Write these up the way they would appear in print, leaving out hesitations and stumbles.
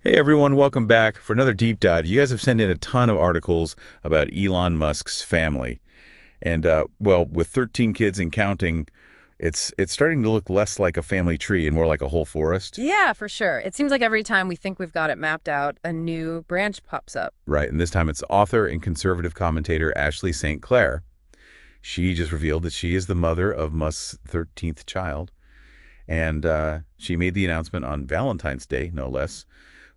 Hey everyone, welcome back for another deep dive. You guys have sent in a ton of articles about Elon Musk's family. And well, with 13 kids and counting, it's starting to look less like a family tree and more like a whole forest. Yeah, for sure. It seems like every time we think we've got it mapped out, a new branch pops up. Right, and this time it's author and conservative commentator Ashley St. Clair. She just revealed that she is the mother of Musk's 13th child. And she made the announcement on Valentine's Day, no less,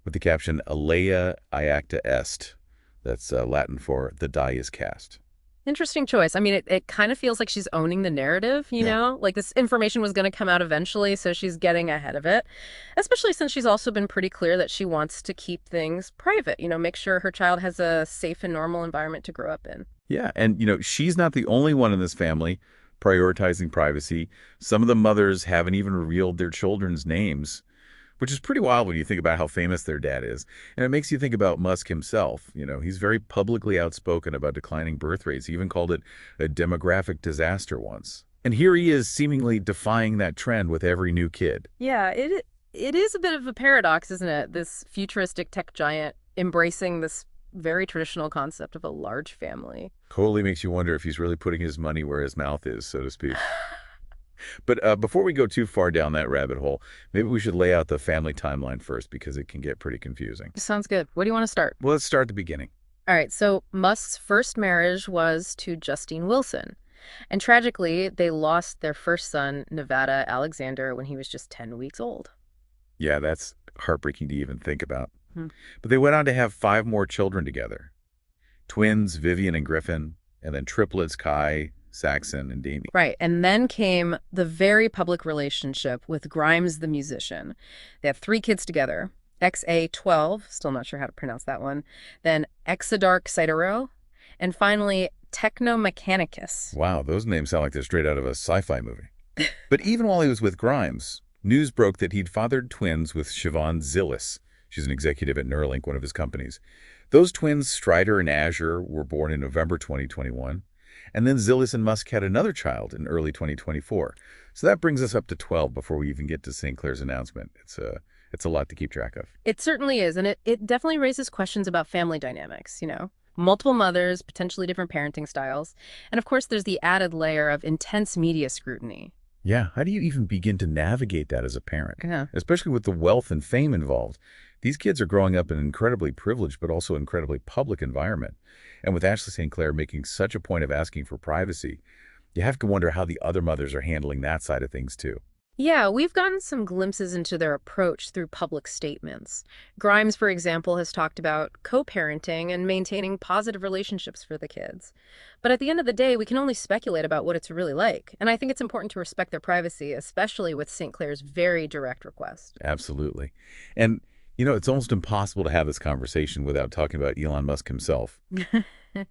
with the caption, Alea iacta est. That's Latin for the die is cast. Interesting choice. I mean, it kind of feels like she's owning the narrative, you Yeah. know? Like this information was going to come out eventually, so she's getting ahead of it. Especially since she's also been pretty clear that she wants to keep things private, make sure her child has a safe and normal environment to grow up in. Yeah, and she's not the only one in this family prioritizing privacy. Some of the mothers haven't even revealed their children's names, which is pretty wild when you think about how famous their dad is. And it makes you think about Musk himself. He's very publicly outspoken about declining birth rates. He even called it a demographic disaster once. And here he is seemingly defying that trend with every new kid. Yeah, it is a bit of a paradox, isn't it? This futuristic tech giant embracing this very traditional concept of a large family. Totally makes you wonder if he's really putting his money where his mouth is, so to speak. But before we go too far down that rabbit hole, maybe we should lay out the family timeline first because it can get pretty confusing. Sounds good. Where do you want to start? Well, let's start at the beginning. All right, so Musk's first marriage was to Justine Wilson. And tragically, they lost their first son, Nevada Alexander, when he was just 10 weeks old. Yeah, that's heartbreaking to even think about. Hmm. But they went on to have five more children together. Twins, Vivian and Griffin, and then triplets, Kai, Saxon, and Damien. Right, and then came the very public relationship with Grimes the musician. They have three kids together, XA12, still not sure how to pronounce that one, then Exodarch Cytero, and finally Technomechanicus. Wow, those names sound like they're straight out of a sci-fi movie. But even while he was with Grimes, news broke that he'd fathered twins with Siobhan Zillis. She's an executive at Neuralink, one of his companies. Those twins, Strider and Azure, were born in November 2021. And then Zillis and Musk had another child in early 2024. So that brings us up to 12 before we even get to St. Clair's announcement. It's a lot to keep track of. It certainly is, and it definitely raises questions about family dynamics. Multiple mothers, potentially different parenting styles, and of course there's the added layer of intense media scrutiny. Yeah, how do you even begin to navigate that as a parent? Yeah. Especially with the wealth and fame involved. These kids are growing up in an incredibly privileged but also incredibly public environment. And with Ashley St. Clair making such a point of asking for privacy, you have to wonder how the other mothers are handling that side of things too. Yeah, we've gotten some glimpses into their approach through public statements. Grimes, for example, has talked about co-parenting and maintaining positive relationships for the kids. But at the end of the day, we can only speculate about what it's really like. And I think it's important to respect their privacy, especially with St. Clair's very direct request. Absolutely. And, it's almost impossible to have this conversation without talking about Elon Musk himself. This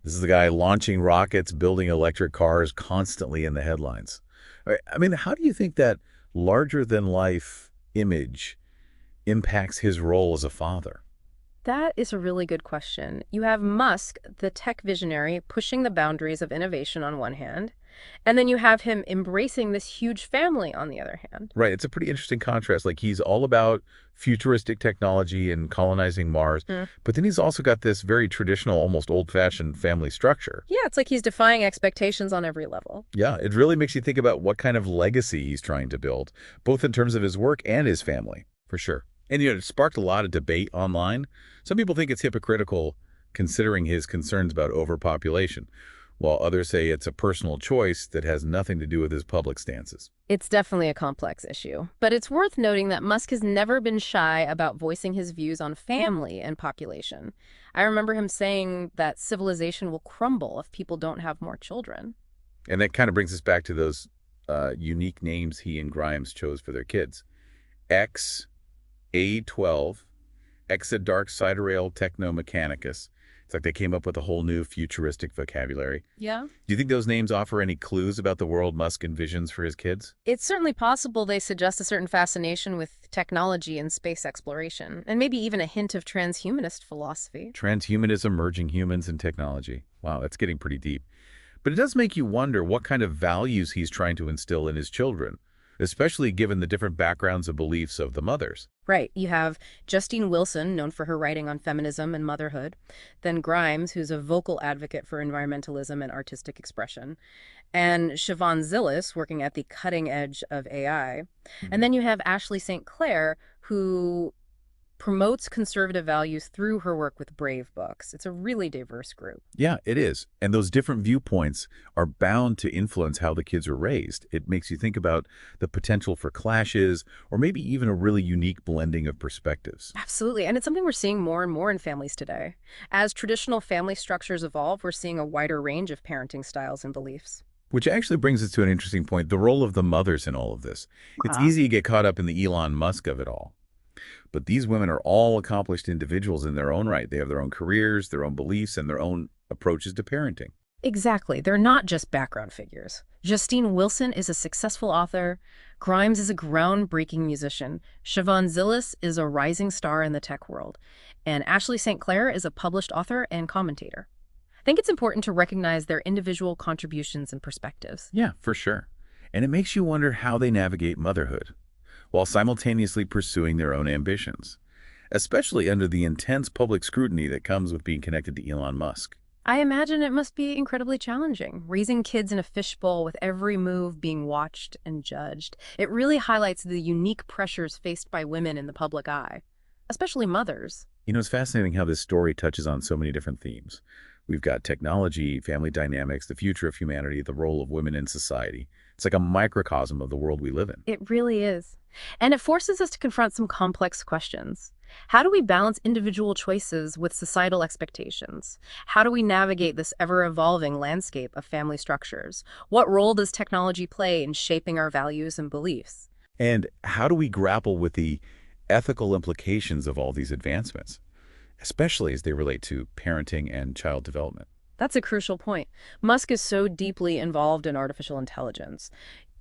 is the guy launching rockets, building electric cars, constantly in the headlines. I mean, how do you think that larger-than-life image impacts his role as a father? That is a really good question. You have Musk, the tech visionary, pushing the boundaries of innovation on one hand, and then you have him embracing this huge family on the other hand. Right, it's a pretty interesting contrast. Like, he's all about futuristic technology and colonizing Mars, Mm. but then he's also got this very traditional, almost old-fashioned family structure. Yeah, it's like he's defying expectations on every level. Yeah, it really makes you think about what kind of legacy he's trying to build, both in terms of his work and his family, for sure. And, it sparked a lot of debate online. Some people think it's hypocritical considering his concerns about overpopulation, while others say it's a personal choice that has nothing to do with his public stances. It's definitely a complex issue, but it's worth noting that Musk has never been shy about voicing his views on family and population. I remember him saying that civilization will crumble if people don't have more children. And that kind of brings us back to those unique names he and Grimes chose for their kids. X, A12, Exodarch Sidereal Technomechanicus. It's like they came up with a whole new futuristic vocabulary. Yeah? Do you think those names offer any clues about the world Musk envisions for his kids? It's certainly possible they suggest a certain fascination with technology and space exploration, and maybe even a hint of transhumanist philosophy. Transhumanism, merging humans and technology. Wow, that's getting pretty deep. But it does make you wonder what kind of values he's trying to instill in his children. especially given the different backgrounds and beliefs of the mothers. Right. You have Justine Wilson, known for her writing on feminism and motherhood, then Grimes, who's a vocal advocate for environmentalism and artistic expression, and Siobhan Zillis, working at the cutting edge of AI. And Mhm. then you have Ashley St. Clair, who promotes conservative values through her work with Brave Books. It's a really diverse group. Yeah, it is. And those different viewpoints are bound to influence how the kids are raised. It makes you think about the potential for clashes or maybe even a really unique blending of perspectives. Absolutely. And it's something we're seeing more and more in families today. As traditional family structures evolve, we're seeing a wider range of parenting styles and beliefs. Which actually brings us to an interesting point, the role of the mothers in all of this. It's easy to get caught up in the Elon Musk of it all. But these women are all accomplished individuals in their own right. They have their own careers, their own beliefs, and their own approaches to parenting. Exactly. They're not just background figures. Justine Wilson is a successful author. Grimes is a groundbreaking musician. Siobhan Zillis is a rising star in the tech world. And Ashley St. Clair is a published author and commentator. I think it's important to recognize their individual contributions and perspectives. Yeah, for sure. And it makes you wonder how they navigate motherhood while simultaneously pursuing their own ambitions, especially under the intense public scrutiny that comes with being connected to Elon Musk. I imagine it must be incredibly challenging, raising kids in a fishbowl with every move being watched and judged. It really highlights the unique pressures faced by women in the public eye, especially mothers. You know, it's fascinating how this story touches on so many different themes. We've got technology, family dynamics, the future of humanity, the role of women in society. It's like a microcosm of the world we live in. It really is. And it forces us to confront some complex questions. How do we balance individual choices with societal expectations? How do we navigate this ever-evolving landscape of family structures? What role does technology play in shaping our values and beliefs? And how do we grapple with the ethical implications of all these advancements, especially as they relate to parenting and child development? That's a crucial point. Musk is so deeply involved in artificial intelligence.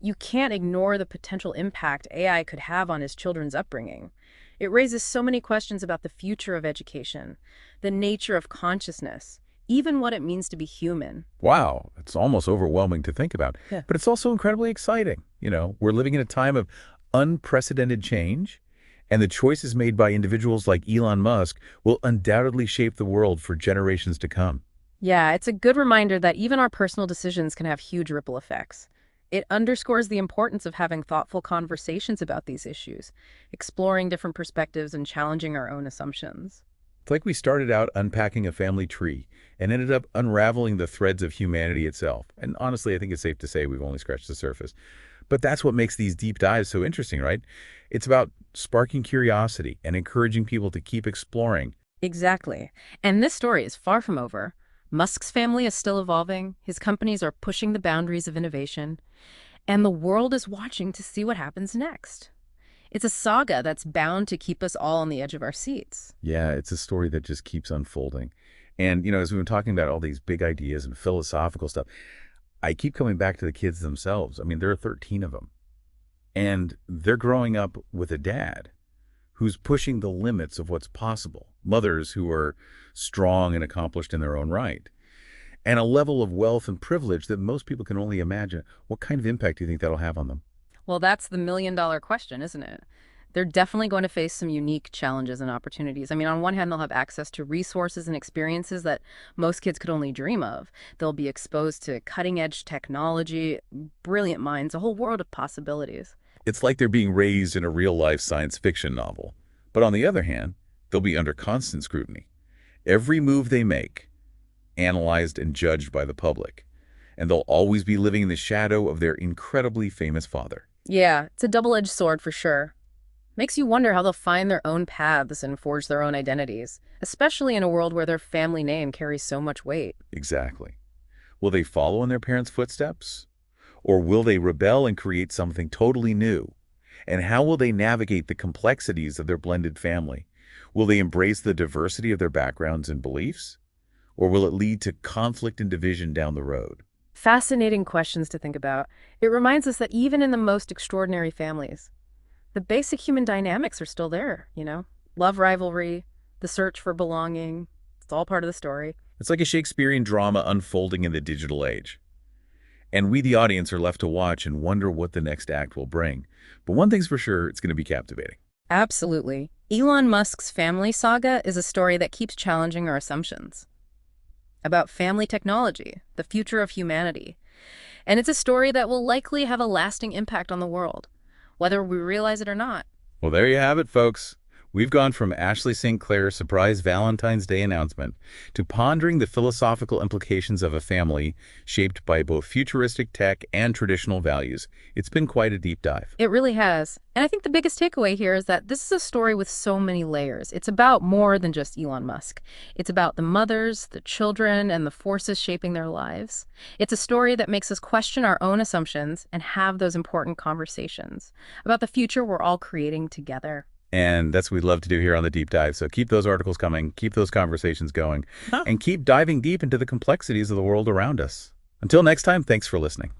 You can't ignore the potential impact AI could have on his children's upbringing. It raises so many questions about the future of education, the nature of consciousness, even what it means to be human. Wow, it's almost overwhelming to think about, Yeah. but it's also incredibly exciting. You know, we're living in a time of unprecedented change, and the choices made by individuals like Elon Musk will undoubtedly shape the world for generations to come. Yeah, it's a good reminder that even our personal decisions can have huge ripple effects. It underscores the importance of having thoughtful conversations about these issues, exploring different perspectives and challenging our own assumptions. It's like we started out unpacking a family tree and ended up unraveling the threads of humanity itself. And honestly, I think it's safe to say we've only scratched the surface. But that's what makes these deep dives so interesting, right? It's about sparking curiosity and encouraging people to keep exploring. Exactly. And this story is far from over. Musk's family is still evolving, his companies are pushing the boundaries of innovation, and the world is watching to see what happens next. It's a saga that's bound to keep us all on the edge of our seats. Yeah, it's a story that just keeps unfolding. And, you know, as we've been talking about all these big ideas and philosophical stuff, I keep coming back to the kids themselves. I mean, there are 13 of them. And they're growing up with a dad who's pushing the limits of what's possible, mothers who are strong and accomplished in their own right, and a level of wealth and privilege that most people can only imagine. What kind of impact do you think that'll have on them? Well, that's the million-dollar question, isn't it? They're definitely going to face some unique challenges and opportunities. I mean, on one hand, they'll have access to resources and experiences that most kids could only dream of. They'll be exposed to cutting-edge technology, brilliant minds, a whole world of possibilities. It's like they're being raised in a real-life science fiction novel. But on the other hand, they'll be under constant scrutiny. Every move they make, analyzed and judged by the public. And they'll always be living in the shadow of their incredibly famous father. Yeah, it's a double-edged sword for sure. Makes you wonder how they'll find their own paths and forge their own identities, especially in a world where their family name carries so much weight. Exactly. Will they follow in their parents' footsteps? Or will they rebel and create something totally new? And how will they navigate the complexities of their blended family? Will they embrace the diversity of their backgrounds and beliefs? Or will it lead to conflict and division down the road? Fascinating questions to think about. It reminds us that even in the most extraordinary families, the basic human dynamics are still there, you know? Love, rivalry, the search for belonging. It's all part of the story. It's like a Shakespearean drama unfolding in the digital age. And we, the audience, are left to watch and wonder what the next act will bring. But one thing's for sure, it's going to be captivating. Absolutely. Elon Musk's family saga is a story that keeps challenging our assumptions about family technology, the future of humanity. And it's a story that will likely have a lasting impact on the world, whether we realize it or not. Well, there you have it, folks. We've gone from Ashley St. Clair's surprise Valentine's Day announcement to pondering the philosophical implications of a family shaped by both futuristic tech and traditional values. It's been quite a deep dive. It really has. And I think the biggest takeaway here is that this is a story with so many layers. It's about more than just Elon Musk. It's about the mothers, the children, and the forces shaping their lives. It's a story that makes us question our own assumptions and have those important conversations about the future we're all creating together. And that's what we'd love to do here on the Deep Dive. So keep those articles coming, keep those conversations going, and keep diving deep into the complexities of the world around us. Until next time, thanks for listening.